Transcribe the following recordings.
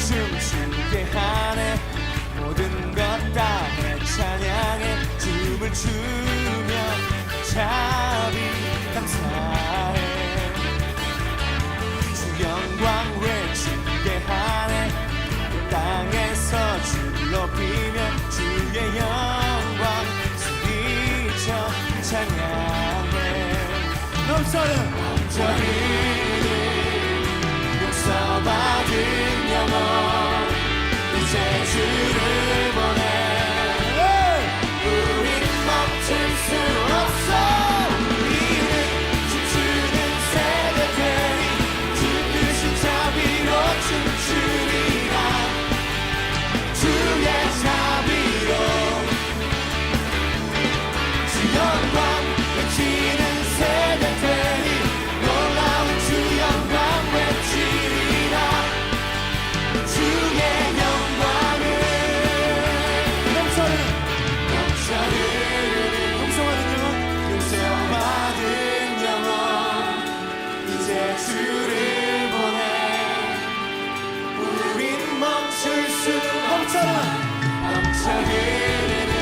춤추게 하네. 모든 것 다 내 찬양에 춤을 추며 자비 감사해. 주 영광 외치게 하네. 그 땅에서 주를 높이며 주의 영광 소리쳐 찬양해. 넘쳐는 용서받은 영혼 이제 주를 보내. 우린 멈출 수 없어. 우리는 춤추는 세대들이 주 크신 자비로 춤추리라. 주의 자비로 주 영광 외치는 세대들이 놀라운 주 영광 외치리라. 주의 영광을 용서받은 영혼 이제 주를 보내. 우린 멈출 수 없잖아. 넘쳐흐르는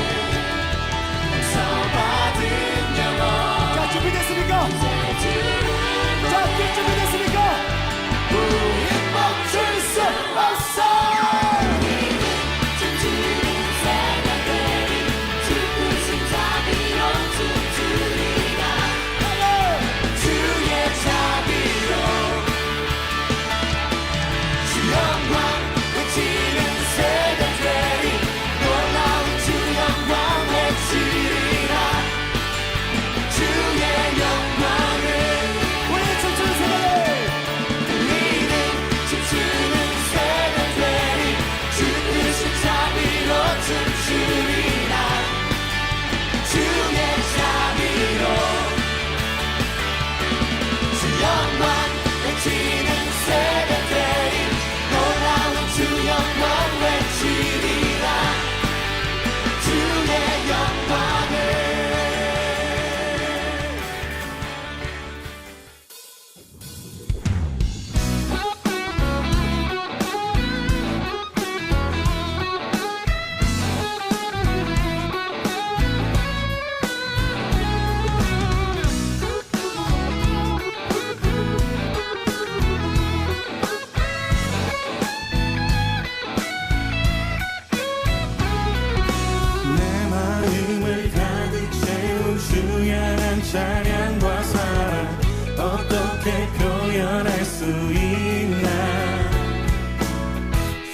용서받은 영혼. 자, 준비됐습니까? 자, 뛸 준비됐습니까? 우린 멈출 수 없어. 찬양과 사랑 어떻게 표현할 수 있나.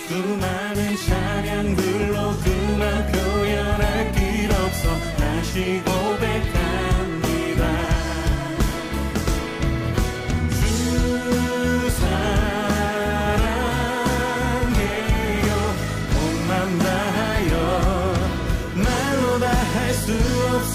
수많은 찬양들로 그만 표현할 길 없어 다시 고백합니다. 주 사랑해요. 몸만 다하여 말로 다 할 수 없어.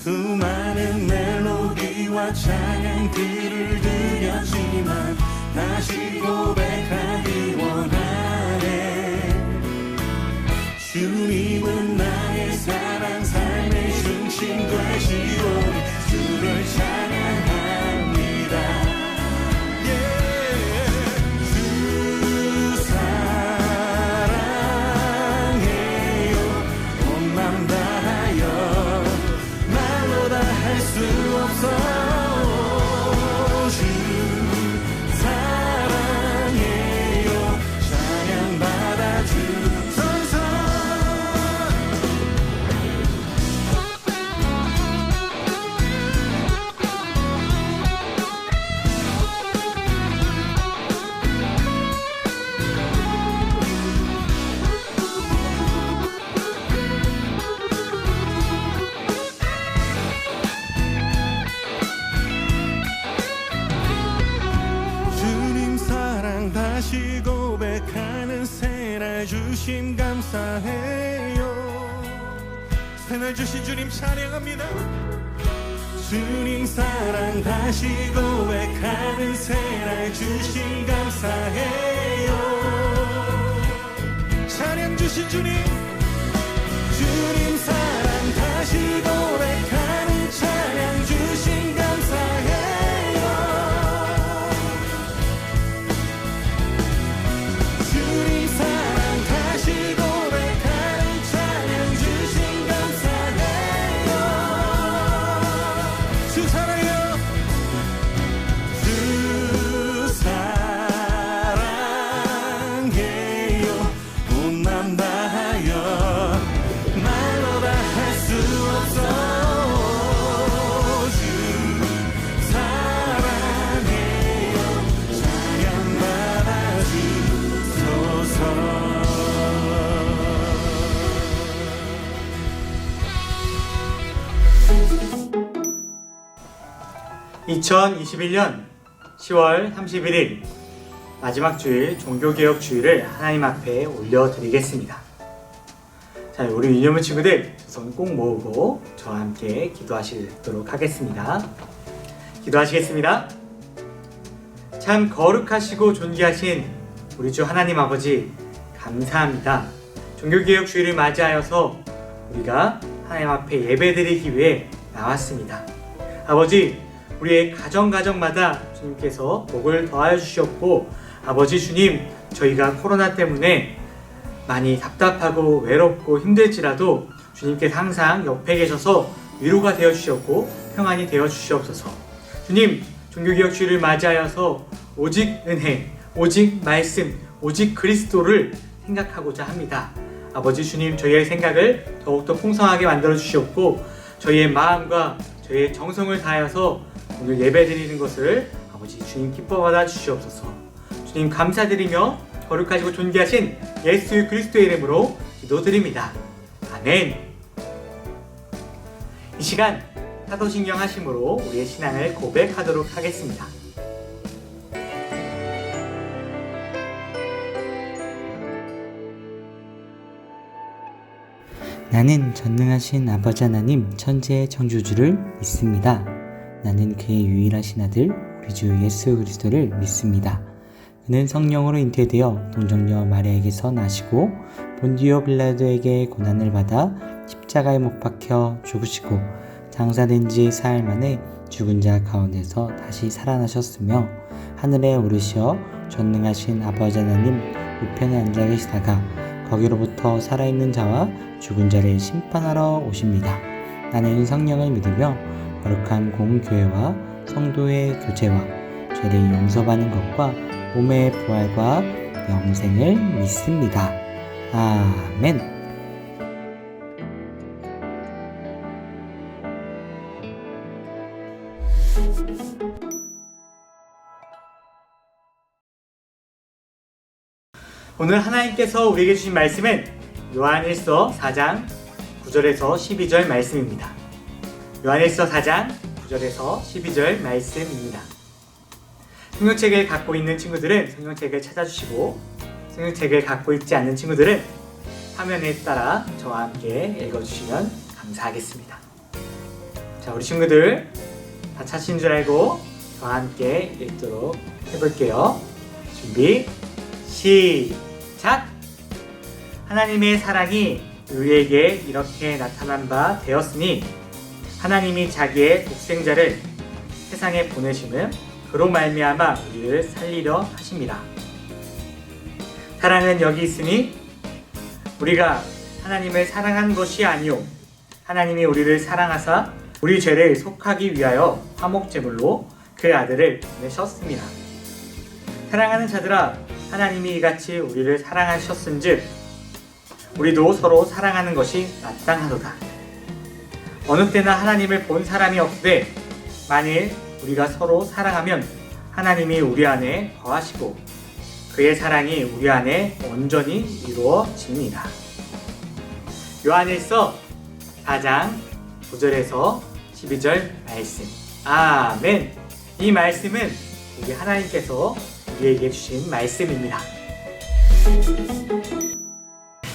수많은 멜로디와 찬양들을 드렸지만 다시 고백하기 원하네. 주님은 나의 사랑 삶의 중심 되시오니 주를 찬양합니다. 다시 고백하는 새날 주심 감사해요. 새날 주신 주님 찬양합니다. 주님 사랑 다시 고백하는 새날 주심 감사해요. 찬양 주신 주님, 주님 사랑 다시 고백하는 찬양 주심 감사해요. 주님 사랑 다시 고백하는 찬양 주심 감사해요. 주 사랑해요. 주 사랑해요. 온 맘 다하여 말로 다 할 수 없어. 주 사랑해요. 찬양 받아주소서. 2021년 10월 31일 마지막 주일 종교개혁 주일을 하나님 앞에 올려드리겠습니다. 자, 우리 유년부 친구들 손 꼭 모으고 저와 함께 기도하시도록 하겠습니다. 기도하시겠습니다. 참 거룩하시고 존귀하신 우리 주 하나님 아버지, 감사합니다. 종교개혁 주일을 맞이하여서 우리가 하나님 앞에 예배드리기 위해 나왔습니다. 아버지, 우리의 가정마다 주님께서 복을 더하여 주셨고, 아버지 주님, 저희가 코로나 때문에 많이 답답하고 외롭고 힘들지라도 주님께서 항상 옆에 계셔서 위로가 되어 주셨고 평안이 되어 주시옵소서. 주님, 종교개혁 주일을 맞이하여서 오직 은혜, 오직 말씀, 오직 그리스도를 생각하고자 합니다. 아버지 주님, 저희의 생각을 더욱더 풍성하게 만들어 주시옵고 저희의 마음과 저희의 정성을 다하여서 오늘 예배드리는 것을 아버지 주님 기뻐받아 주시옵소서. 주님 감사드리며 거룩하시고 존귀하신 예수 그리스도의 이름으로 기도드립니다. 아멘. 이 시간 사도신경 하심으로 우리의 신앙을 고백하도록 하겠습니다. 나는 전능하신 아버지 하나님 천지의 창조주를 믿습니다. 나는 그의 유일하신 아들 우리 주 예수 그리스도를 믿습니다. 그는 성령으로 잉태되어 동정녀 마리아에게서 나시고 본디오 빌라도에게 고난을 받아 십자가에 못 박혀 죽으시고 장사된 지 사흘 만에 죽은 자 가운데서 다시 살아나셨으며 하늘에 오르시어 전능하신 아버지 하나님 우편에 앉아 계시다가 거기로부터 살아있는 자와 죽은 자를 심판하러 오십니다. 나는 성령을 믿으며 거룩한 공교회와 성도의 교제와 죄를 용서받는 것과 몸의 부활과 영생을 믿습니다. 아멘. 오늘 하나님께서 우리에게 주신 말씀은 요한일서 4장 9절에서 12절 말씀입니다. 요한일서 4장 9절에서 12절 말씀입니다. 성경책을 갖고 있는 친구들은 성경책을 찾아주시고 성경책을 갖고 있지 않는 친구들은 화면에 따라 저와 함께 읽어주시면 감사하겠습니다. 자, 우리 친구들 다 찾으신 줄 알고 저와 함께 읽도록 해볼게요. 준비, 시작! 하나님의 사랑이 우리에게 이렇게 나타난 바 되었으니 하나님이 자기의 독생자를 세상에 보내심은 그로 말미암아 우리를 살리려 하심이라. 사랑은 여기 있으니 우리가 하나님을 사랑한 것이 아니요 하나님이 우리를 사랑하사 우리 죄를 속하기 위하여 화목제물로 그 아들을 보내셨습니다. 사랑하는 자들아, 하나님이 이같이 우리를 사랑하셨은즉 우리도 서로 사랑하는 것이 마땅하도다. 어느 때나 하나님을 본 사람이 없으되 만일 우리가 서로 사랑하면 하나님이 우리 안에 거하시고 그의 사랑이 우리 안에 온전히 이루어집니다. 요한일서 4장 9절에서 12절 말씀. 아멘. 이 말씀은 우리 하나님께서 우리에게 주신 말씀입니다.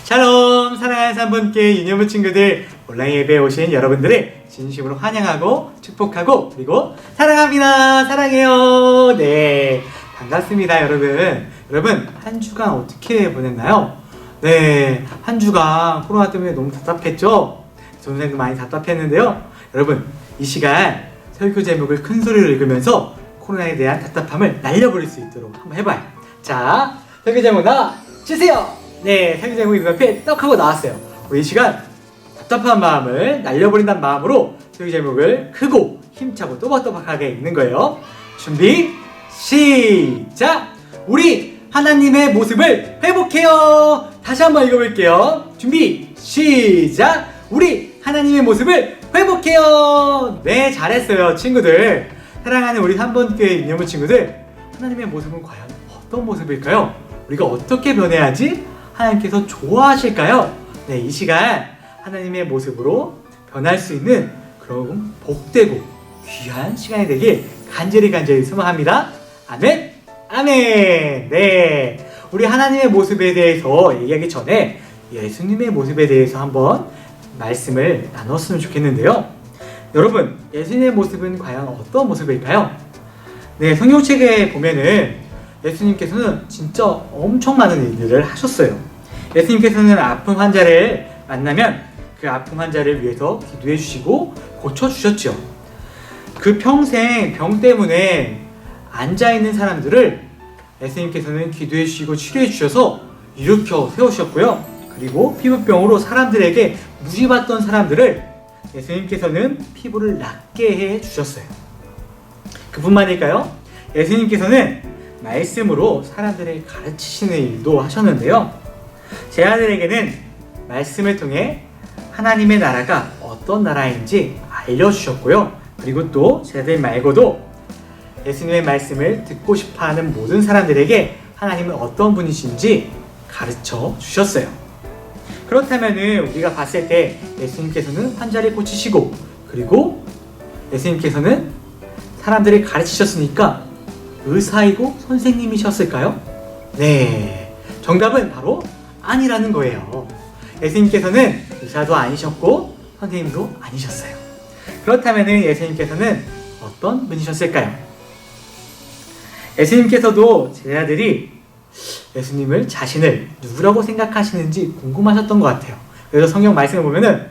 샬롬, 사랑하는 3분께 유년부 친구들, 온라인 예배에 오신 여러분들을 진심으로 환영하고 축복하고 그리고 사랑합니다. 사랑해요. 네, 반갑습니다. 여러분 한 주간 어떻게 보냈나요? 네, 한 주간 코로나 때문에 너무 답답했죠? 선생님도 많이 답답했는데요. 여러분, 이 시간 설교 제목을 큰 소리로 읽으면서 코로나에 대한 답답함을 날려버릴 수 있도록 한번 해봐요. 자, 설교 제목 나와 주세요. 네, 설교 제목이 눈앞에 떡 하고 나왔어요. 우리 이 시간 답답한 마음을 날려버린다는 마음으로 설교 제목을 크고 힘차고 또박또박하게 읽는 거예요. 준비 시작. 우리 하나님의 모습을 회복해요. 다시 한번 읽어볼게요. 준비 시작. 우리 하나님의 모습을 회복해요. 네, 잘했어요 친구들. 사랑하는 우리 3번 교회 유년부 친구들, 하나님의 모습은 과연 어떤 모습일까요? 우리가 어떻게 변해야지 하나님께서 좋아하실까요? 네, 이 시간 하나님의 모습으로 변할 수 있는 그런 복되고 귀한 시간이 되길 간절히 소망합니다. 아멘, 아멘. 네, 우리 하나님의 모습에 대해서 얘기하기 전에 예수님의 모습에 대해서 한번 말씀을 나눴으면 좋겠는데요. 여러분, 예수님의 모습은 과연 어떤 모습일까요? 네, 성경책에 보면은 예수님께서는 진짜 엄청 많은 일들을 하셨어요. 예수님께서는 아픈 환자를 만나면 그 아픈 환자를 위해서 기도해 주시고 고쳐 주셨죠. 그 평생 병 때문에 앉아있는 사람들을 예수님께서는 기도해 주시고 치료해 주셔서 일으켜 세우셨고요. 그리고 피부병으로 사람들에게 무시받던 사람들을 예수님께서는 피부를 낫게 해 주셨어요. 그뿐만일까요? 예수님께서는 말씀으로 사람들을 가르치시는 일도 하셨는데요. 제 아들에게는 말씀을 통해 하나님의 나라가 어떤 나라인지 알려주셨고요. 그리고 또 제 아들 말고도 예수님의 말씀을 듣고 싶어하는 모든 사람들에게 하나님은 어떤 분이신지 가르쳐 주셨어요. 그렇다면 우리가 봤을 때 예수님께서는 환자를 고치시고, 그리고 예수님께서는 사람들을 가르치셨으니까 의사이고 선생님이셨을까요? 네, 정답은 바로 아니라는 거예요. 예수님께서는 의사도 아니셨고 선생님도 아니셨어요. 그렇다면 예수님께서는 어떤 분이셨을까요? 예수님께서도 제자들이 예수님을 자신을 누구라고 생각하시는지 궁금하셨던 것 같아요. 그래서 성경 말씀을 보면은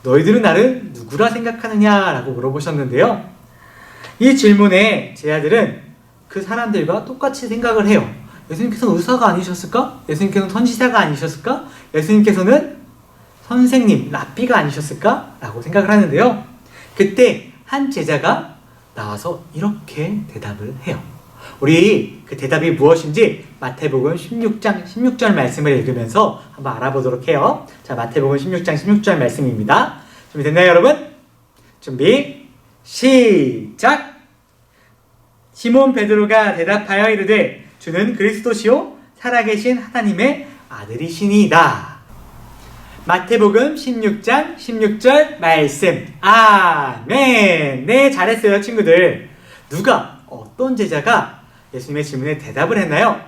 너희들은 나를 누구라 생각하느냐 라고 물어보셨는데요. 이 질문에 제자들은 그 사람들과 똑같이 생각을 해요. 예수님께서는 의사가 아니셨을까? 예수님께서는 선지자가 아니셨을까? 예수님께서는 선생님, 랍비가 아니셨을까? 라고 생각을 하는데요. 그때 한 제자가 나와서 이렇게 대답을 해요. 우리 그 대답이 무엇인지 마태복음 16장 16절 말씀을 읽으면서 한번 알아보도록 해요. 자, 마태복음 16장 16절 말씀입니다. 준비됐나요, 여러분? 준비 시작! 시몬 베드로가 대답하여 이르되 주는 그리스도시요 살아계신 하나님의 아들이시니이다. 마태복음 16장 16절 말씀. 아멘. 네, 잘했어요 친구들. 누가, 어떤 제자가 예수님의 질문에 대답을 했나요?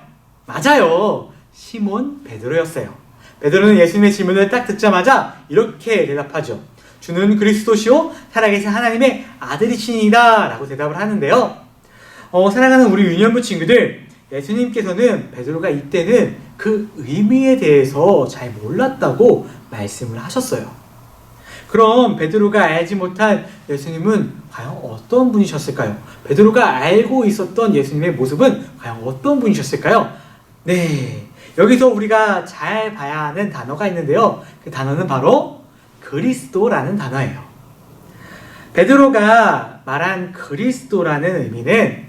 맞아요, 시몬 베드로였어요. 베드로는 예수님의 질문을 딱 듣자마자 이렇게 대답하죠. 주는 그리스도시요 살아계신 하나님의 아들이시니이다 라고 대답을 하는데요. 사랑하는 우리 유년부 친구들, 예수님께서는 베드로가 이때는 그 의미에 대해서 잘 몰랐다고 말씀을 하셨어요. 그럼 베드로가 알지 못한 예수님은 과연 어떤 분이셨을까요? 베드로가 알고 있었던 예수님의 모습은 과연 어떤 분이셨을까요? 네, 여기서 우리가 잘 봐야 하는 단어가 있는데요. 그 단어는 바로 그리스도라는 단어예요. 베드로가 말한 그리스도라는 의미는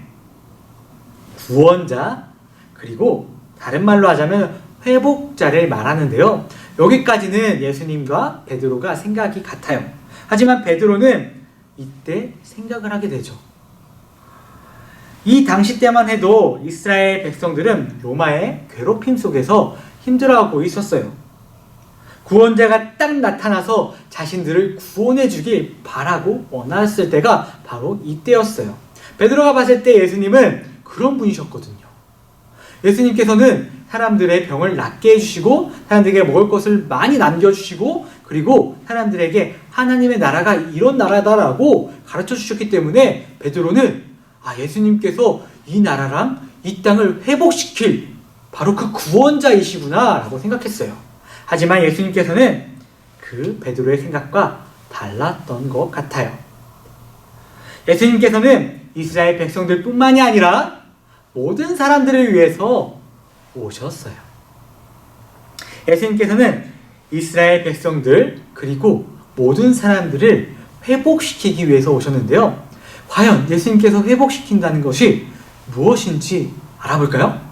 구원자, 그리고 다른 말로 하자면 회복자를 말하는데요. 여기까지는 예수님과 베드로가 생각이 같아요. 하지만 베드로는 이때 생각을 하게 되죠. 이 당시 때만 해도 이스라엘 백성들은 로마의 괴롭힘 속에서 힘들어하고 있었어요. 구원자가 딱 나타나서 자신들을 구원해 주길 바라고 원했을 때가 바로 이때였어요. 베드로가 봤을 때 예수님은 그런 분이셨거든요. 예수님께서는 사람들의 병을 낫게 해주시고 사람들에게 먹을 것을 많이 남겨주시고 그리고 사람들에게 하나님의 나라가 이런 나라다라고 가르쳐 주셨기 때문에 베드로는 예수님께서 이 나라랑 이 땅을 회복시킬 바로 그 구원자이시구나 라고 생각했어요. 하지만 예수님께서는 그 베드로의 생각과 달랐던 것 같아요. 예수님께서는 이스라엘 백성들 뿐만이 아니라 모든 사람들을 위해서 오셨어요. 예수님께서는 이스라엘 백성들 그리고 모든 사람들을 회복시키기 위해서 오셨는데요. 과연 예수님께서 회복시킨다는 것이 무엇인지 알아볼까요?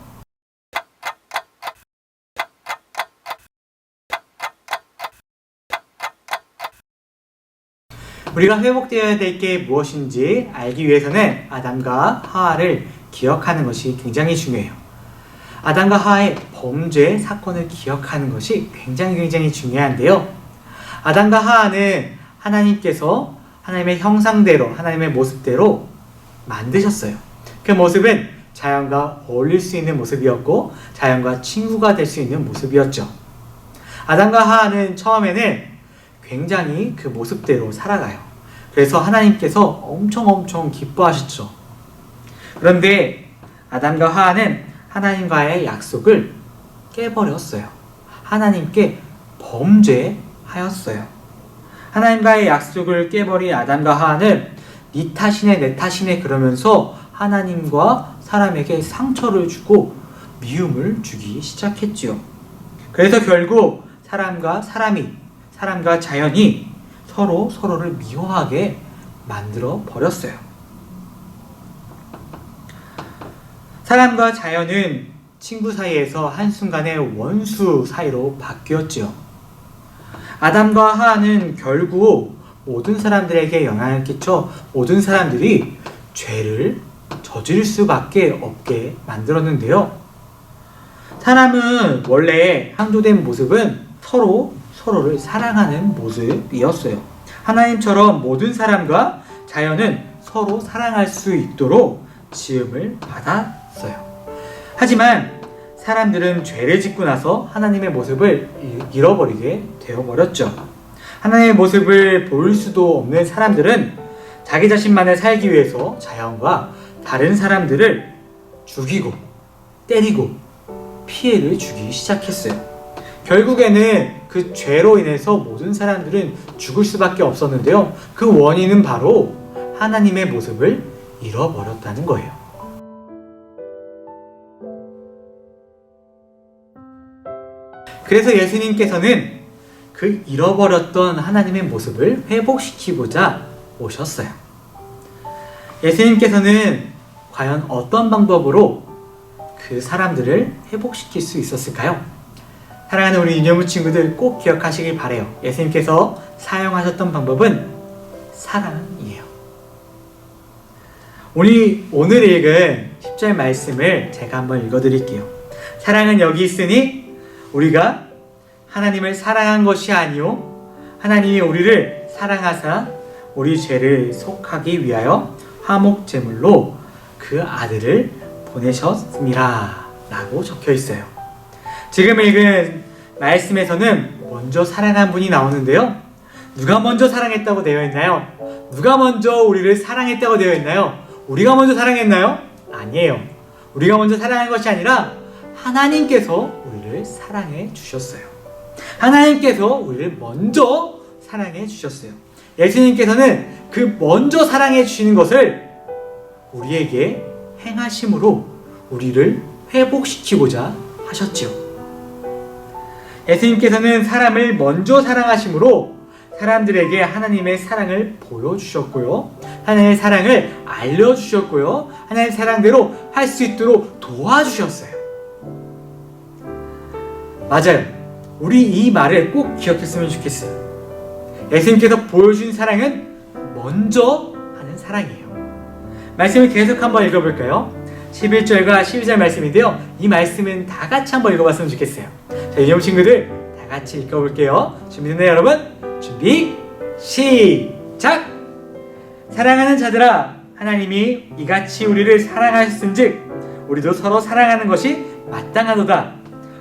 우리가 회복되어야 될 게 무엇인지 알기 위해서는 아담과 하와를 기억하는 것이 굉장히 중요해요. 아담과 하와의 범죄 사건을 기억하는 것이 굉장히 중요한데요. 아담과 하와는 하나님께서 하나님의 형상대로, 하나님의 모습대로 만드셨어요. 그 모습은 자연과 어울릴 수 있는 모습이었고 자연과 친구가 될 수 있는 모습이었죠. 아담과 하와는 처음에는 굉장히 그 모습대로 살아가요. 그래서 하나님께서 엄청 기뻐하셨죠. 그런데 아담과 하와는 하나님과의 약속을 깨버렸어요. 하나님께 범죄하였어요. 하나님과의 약속을 깨버린 아담과 하와는 네 탓이네 내 탓이네 그러면서 하나님과 사람에게 상처를 주고 미움을 주기 시작했지요. 그래서 결국 사람과 자연이 서로를 미워하게 만들어 버렸어요. 사람과 자연은 친구 사이에서 한순간에 원수 사이로 바뀌었지요. 아담과 하와는 결국 모든 사람들에게 영향을 끼쳐 모든 사람들이 죄를 저지를 수밖에 없게 만들었는데요. 사람은 원래 창조된 모습은 서로를 사랑하는 모습이었어요. 하나님처럼 모든 사람과 자연은 서로 사랑할 수 있도록 지음을 받았어요. 하지만 사람들은 죄를 짓고 나서 하나님의 모습을 잃어버리게 되어버렸죠. 하나님의 모습을 볼 수도 없는 사람들은 자기 자신만을 살기 위해서 자연과 다른 사람들을 죽이고 때리고 피해를 주기 시작했어요. 결국에는 그 죄로 인해서 모든 사람들은 죽을 수밖에 없었는데요. 그 원인은 바로 하나님의 모습을 잃어버렸다는 거예요. 그래서 예수님께서는 그 잃어버렸던 하나님의 모습을 회복시키고자 오셨어요. 예수님께서는 과연 어떤 방법으로 그 사람들을 회복시킬 수 있었을까요? 사랑하는 우리 유년부 친구들 꼭 기억하시길 바라요. 예수님께서 사용하셨던 방법은 사랑이에요. 오늘 읽은 10절 말씀을 제가 한번 읽어드릴게요. 사랑은 여기 있으니 우리가 하나님을 사랑한 것이 아니요 하나님이 우리를 사랑하사 우리 죄를 속하기 위하여 화목제물로 그 아들을 보내셨습니다 라고 적혀 있어요. 지금 읽은 말씀에서는 먼저 사랑한 분이 나오는데요. 누가 먼저 사랑했다고 되어 있나요? 누가 먼저 우리를 사랑했다고 되어 있나요? 우리가 먼저 사랑했나요? 아니에요. 우리가 먼저 사랑한 것이 아니라 하나님께서 우리를 사랑해 주셨어요. 하나님께서 우리를 먼저 사랑해 주셨어요. 예수님께서는 그 먼저 사랑해 주시는 것을 우리에게 행하심으로 우리를 회복시키고자 하셨지요. 예수님께서는 사람을 먼저 사랑하심으로 사람들에게 하나님의 사랑을 보여주셨고요. 하나님의 사랑을 알려주셨고요. 하나님의 사랑대로 할 수 있도록 도와주셨어요. 맞아요. 우리 이 말을 꼭 기억했으면 좋겠어요. 예수님께서 보여준 사랑은 먼저 하는 사랑이에요. 말씀을 계속 한번 읽어볼까요? 11절과 12절 말씀인데요. 이 말씀은 다 같이 한번 읽어봤으면 좋겠어요. 자, 유년 친구들 다 같이 읽어볼게요. 준비됐나요, 여러분? 준비, 시작! 사랑하는 자들아, 하나님이 이같이 우리를 사랑하셨은즉 우리도 서로 사랑하는 것이 마땅하도다.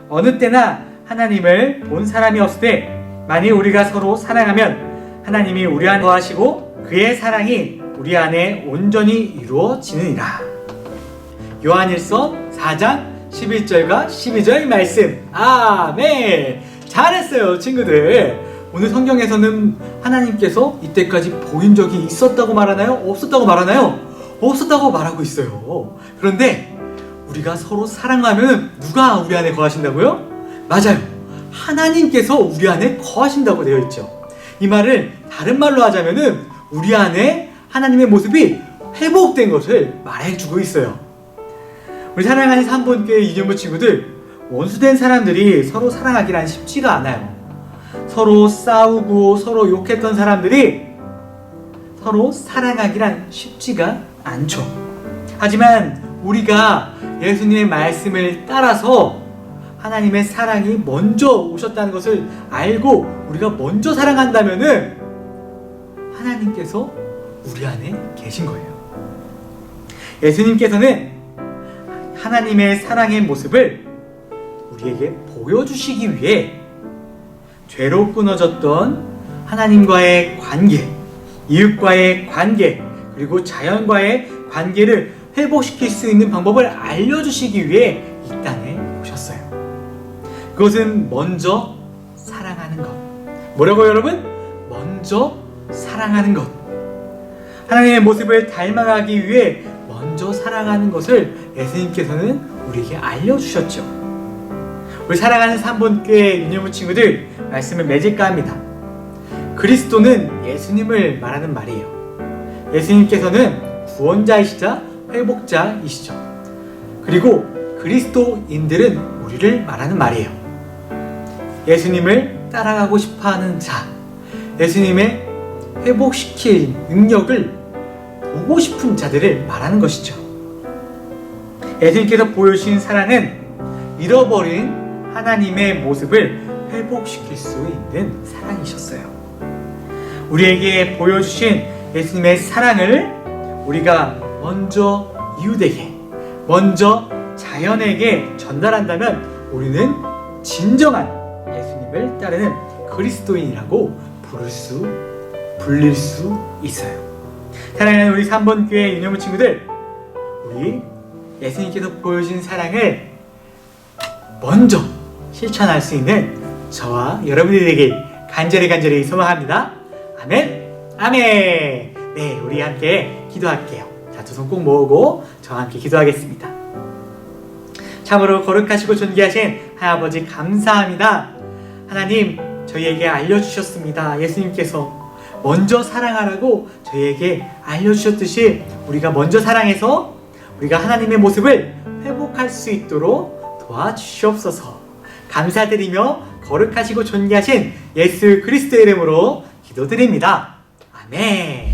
어느 때나 하나님을 본 사람이 없으되 만일 우리가 서로 사랑하면 하나님이 우리 안에 거하시고 그의 사랑이 우리 안에 온전히 이루어지느니라. 요한일서 4장 11절과 12절 말씀. 아멘. 잘했어요, 친구들. 오늘 성경에서는 하나님께서 이때까지 보인 적이 있었다고 말하나요? 없었다고 말하나요? 없었다고 말하고 있어요. 그런데 우리가 서로 사랑하면 누가 우리 안에 거하신다고요? 맞아요. 하나님께서 우리 안에 거하신다고 되어 있죠. 이 말을 다른 말로 하자면은 우리 안에 하나님의 모습이 회복된 것을 말해주고 있어요. 우리 사랑하는 삼본교회 이념부 친구들, 원수된 사람들이 서로 사랑하기란 쉽지가 않아요. 서로 싸우고 서로 욕했던 사람들이 서로 사랑하기란 쉽지가 않죠. 하지만 우리가 예수님의 말씀을 따라서 하나님의 사랑이 먼저 오셨다는 것을 알고 우리가 먼저 사랑한다면은 하나님께서 우리 안에 계신 거예요. 예수님께서는 하나님의 사랑의 모습을 우리에게 보여주시기 위해 죄로 끊어졌던 하나님과의 관계, 이웃과의 관계, 그리고 자연과의 관계를 회복시킬 수 있는 방법을 알려주시기 위해 이 땅에 오셨어요. 그것은 먼저 사랑하는 것. 뭐라고요, 여러분? 먼저 사랑하는 것. 하나님의 모습을 닮아가기 위해 먼저 사랑하는 것을 예수님께서는 우리에게 알려주셨죠. 우리 사랑하는 삼본교회 유년부 친구들, 말씀을 맺을까 합니다. 그리스도는 예수님을 말하는 말이에요. 예수님께서는 구원자이시자 회복자이시죠. 그리고 그리스도인들은 우리를 말하는 말이에요. 예수님을 따라가고 싶어하는 자, 예수님의 회복시킬 능력을 보고 싶은 자들을 말하는 것이죠. 예수님께서 보여주신 사랑은 잃어버린 하나님의 모습을 회복시킬 수 있는 사랑이셨어요. 우리에게 보여주신 예수님의 사랑을 우리가 먼저 이웃에게, 먼저 자연에게 전달한다면 우리는 진정한 예수님을 따르는 그리스도인이라고 불릴 수 있어요. 사랑하는 우리 3번 교회 유년부 친구들, 우리 예수님께서 보여주신 사랑을 먼저 실천할 수 있는 저와 여러분들에게 간절히 소망합니다. 아멘, 아멘. 네, 우리 함께 기도할게요. 자, 두 손 꼭 모으고 저와 함께 기도하겠습니다. 참으로 거룩하시고 존귀하신 하나아버지 감사합니다. 하나님, 저희에게 알려주셨습니다. 예수님께서 먼저 사랑하라고 저희에게 알려주셨듯이 우리가 먼저 사랑해서 우리가 하나님의 모습을 회복할 수 있도록 도와주시옵소서. 감사드리며 거룩하시고 존귀하신 예수 그리스도의 이름으로 기도드립니다. 아멘.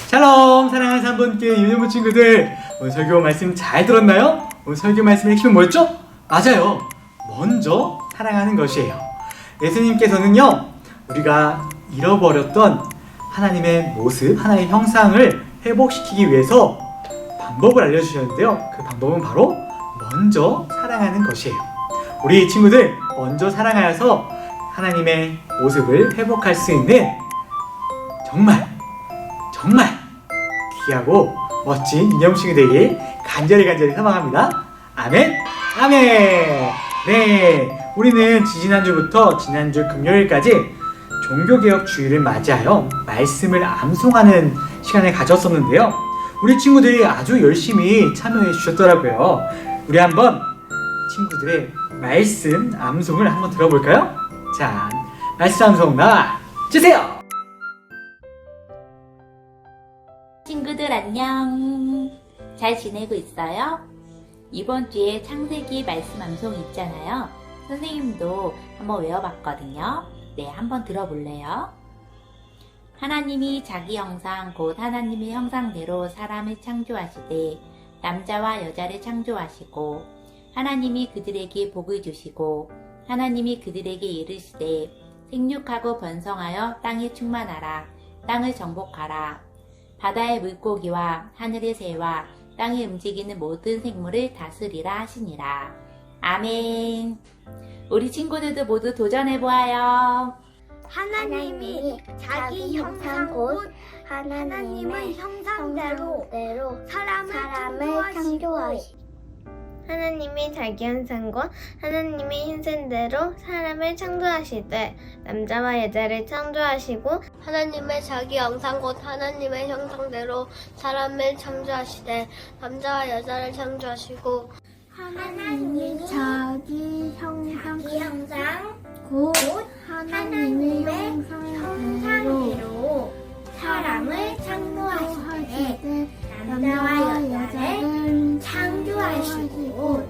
샬롬, 사랑하는 3번교회 유년부 친구들, 오늘 설교 말씀 잘 들었나요? 오늘 설교 말씀의 핵심은 뭐였죠? 맞아요, 먼저 사랑하는 것이에요. 예수님께서는요, 우리가 잃어버렸던 하나님의 모습, 하나님의 형상을 회복시키기 위해서 방법을 알려주셨는데요, 그 방법은 바로 먼저 사랑하는 것이에요. 우리 친구들, 먼저 사랑하여서 하나님의 모습을 회복할 수 있는 정말 귀하고 멋진 인형친구 되길 간절히 소망합니다. 아멘, 아멘. 네, 우리는 지지난주부터 지난주 금요일까지 종교개혁 주일을 맞이하여 말씀을 암송하는 시간을 가졌었는데요, 우리 친구들이 아주 열심히 참여해 주셨더라고요. 우리 한번 친구들의 말씀 암송을 한번 들어볼까요? 자, 말씀 암송 나와 주세요. 친구들 안녕. 잘 지내고 있어요? 이번 주에 창세기 말씀 암송 있잖아요. 선생님도 한번 외워봤거든요. 네, 한번 들어볼래요? 하나님이 자기 형상 곧 하나님의 형상대로 사람을 창조하시되 남자와 여자를 창조하시고 하나님이 그들에게 복을 주시고 하나님이 그들에게 이르시되 생육하고 번성하여 땅에 충만하라. 땅을 정복하라. 바다의 물고기와 하늘의 새와 땅에 움직이는 모든 생물을 다스리라 하시니라. 아멘. 우리 친구들도 모두 도전해보아요. 하나님이 자기 형상 곧 하나님의 형상대로 사람을 창조하시. 하나님이 자기 형상과 하나님의 형상대로 사람을 창조하시되 남자와 여자를 창조하시고 하나님의 자기 형상 곧 하나님의 형상대로 사람을 창조하시되 남자와 여자를 창조하시고 하나님이 자기 형상 곧 하나님의 형상대로 사람을 창조하시되 남자와 여자를 창조하시고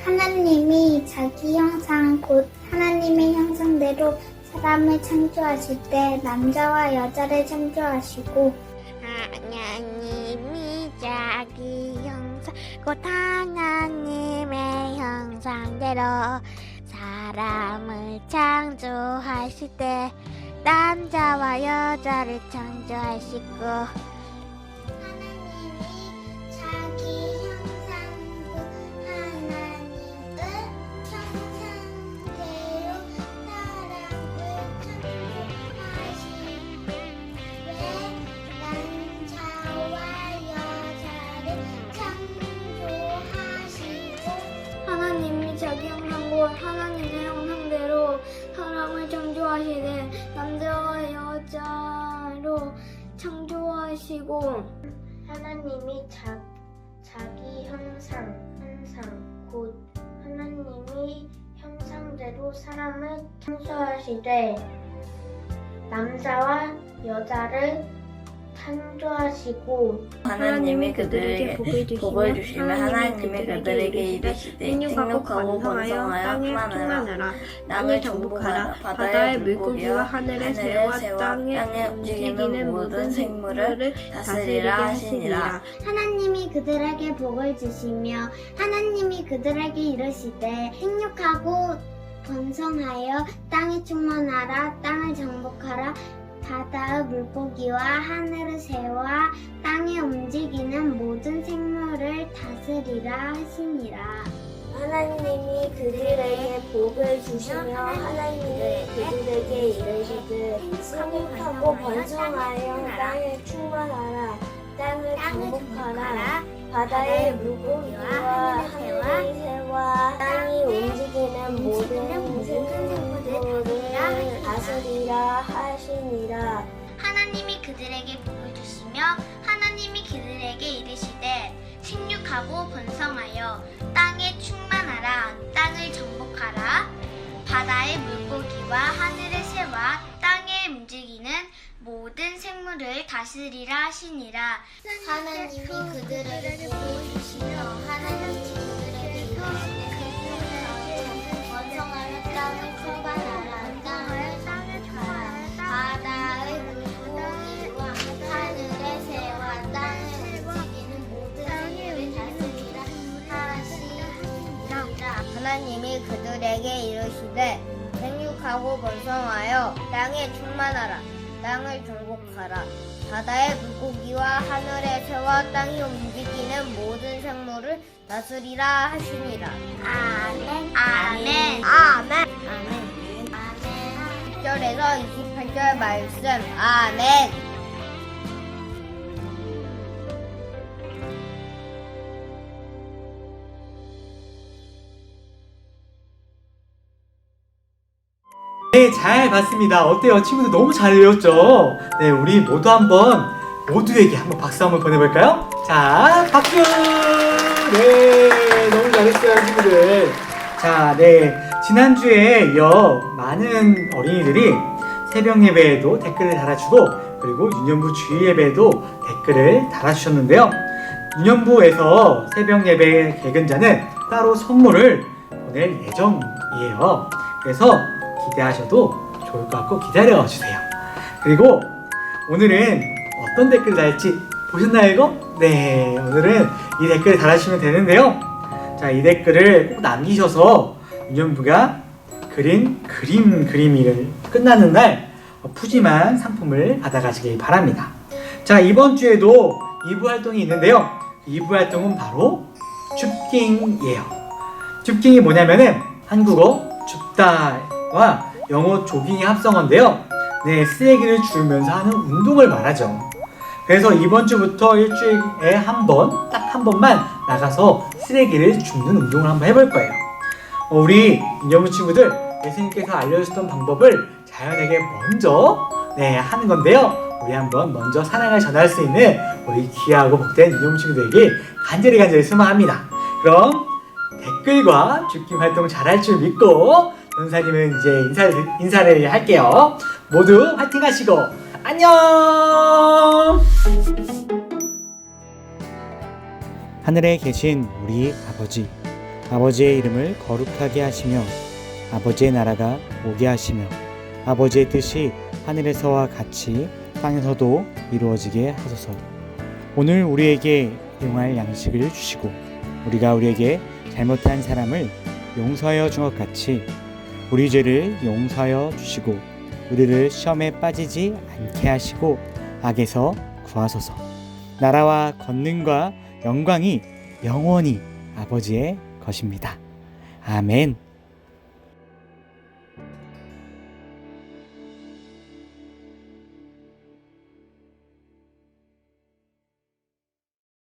하나님이 자기 형상 곧 하나님의 형상대로 사람을 창조하실 때 남자와 여자를 창조하시고 하나님이 자기 형상 곧 하나님의 형상대로 사람을 창조하실 때 남자와 여자를 창조하시고 하나님이 자기 형상 곧 하나님의 형상대로 사람을 창조하시되 남자와 여자를 창조하시고 하나님이 자기 형상 곧 하나님의 형상대로 사람을 창조하시되 남자와 여자로 창조하시고 하나님이 자기 형상 곧 하나님의 형상대로 사람을 창조하시되 남자와 여자를 창조하시고 하나님이 그들에게 복을 주시며 하나님이 그들에게 이르시되 생육하고 번성하여 충만하라 땅을 정복하라 바다의 물고기와 하늘의 새와 땅에 움직이는 모든 생물을 다스리라 하시니라. 하나님이 그들에게 복을 주시며 하나님이 그들에게 이르시되 생육하고 번성하여 땅에 충만하라 땅을 정복하라 바다의 물고기와 하늘의 새와 땅에 움직이는 모든 생물을 다스리라 하시니라. 하나님이 그들에게 복을 주시며 하나님이 그들에게 이르시되 생육하고 번성하여 땅에 충만하라 땅을 정복하라 바다의 물고기와 하늘의 새와 땅이 움직이는 모든 생물을 다스리라 하시니라. 하나님이 그들에게 복을 주시며 하나님이 그들에게 이르시되 생육하고 번성하여 땅에 충만하라 땅을 정복하라 바다의 물고기와 하늘의 새와 땅에 움직이는 모든 생물을 다스리라 하시니라. 하나님이 그들에게 복을 주시며 하나님이 그들에게 이르시되 번성하여 땅을 충만하라 땅을 정복하라 바다의 물고기와 하늘의 새와 땅에 움직이는 모든 생물을 다스리라 하시니라. 하나님이 그들에게 이르시되 생육하고 번성하여 땅에 충만하라 땅을 정복하라 바다의 물고기와 하늘의 새와 땅이 움직이는 모든 생물을 다스리라 하시니라. 아멘. 아멘. 아멘. 1절에서 28절 말씀. 아멘. 네, 잘 봤습니다. 어때요? 친구들 너무 잘 외웠죠? 네, 우리 모두 모두에게 한번 박수 한번 보내볼까요? 자, 박수! 네, 너무 잘했어요, 친구들. 자, 네. 지난주에 이어 많은 어린이들이 새벽 예배에도 댓글을 달아주고, 그리고 유년부 주일 예배에도 댓글을 달아주셨는데요. 유년부에서 새벽 예배 개근자는 따로 선물을 보낼 예정이에요. 그래서 기대하셔도 좋을 것 같고 기다려주세요. 그리고 오늘은 어떤 댓글을 달지 보셨나요, 이거? 네, 오늘은 이 댓글을 달아주시면 되는데요. 자, 이 댓글을 꼭 남기셔서 유년부가 그린 그림이 끝나는 날 푸짐한 상품을 받아가시길 바랍니다. 자, 이번 주에도 2부 활동이 있는데요. 2부 활동은 바로 줍깅이에요. 줍깅이 뭐냐면은 한국어 줍다와 영어 조깅의 합성어인데요. 네, 쓰레기를 주우면서 하는 운동을 말하죠. 그래서 이번 주부터 일주일에 한 번, 딱 한 번만 나가서 쓰레기를 줍는 운동을 한번 해볼 거예요. 우리 인여부 친구들, 예수님께서 알려주셨던 방법을 자연에게 먼저 하는 건데요. 우리 한번 먼저 사랑을 전할 수 있는 우리 귀하고 복된 인여부 친구들에게 간절히 소망합니다. 그럼 댓글과 줍깅 활동 잘할 줄 믿고 전사님은 이제 인사를 할게요. 모두 화이팅 하시고 안녕! 하늘에 계신 우리 아버지, 아버지의 이름을 거룩하게 하시며 아버지의 나라가 오게 하시며 아버지의 뜻이 하늘에서와 같이 땅에서도 이루어지게 하소서. 오늘 우리에게 일용할 양식을 주시고 우리가 우리에게 잘못한 사람을 용서하여 준 것 같이 우리 죄를 용서하여 주시고 우리를 시험에 빠지지 않게 하시고 악에서 구하소서. 나라와 권능과 영광이 영원히 아버지의 것입니다. 아멘.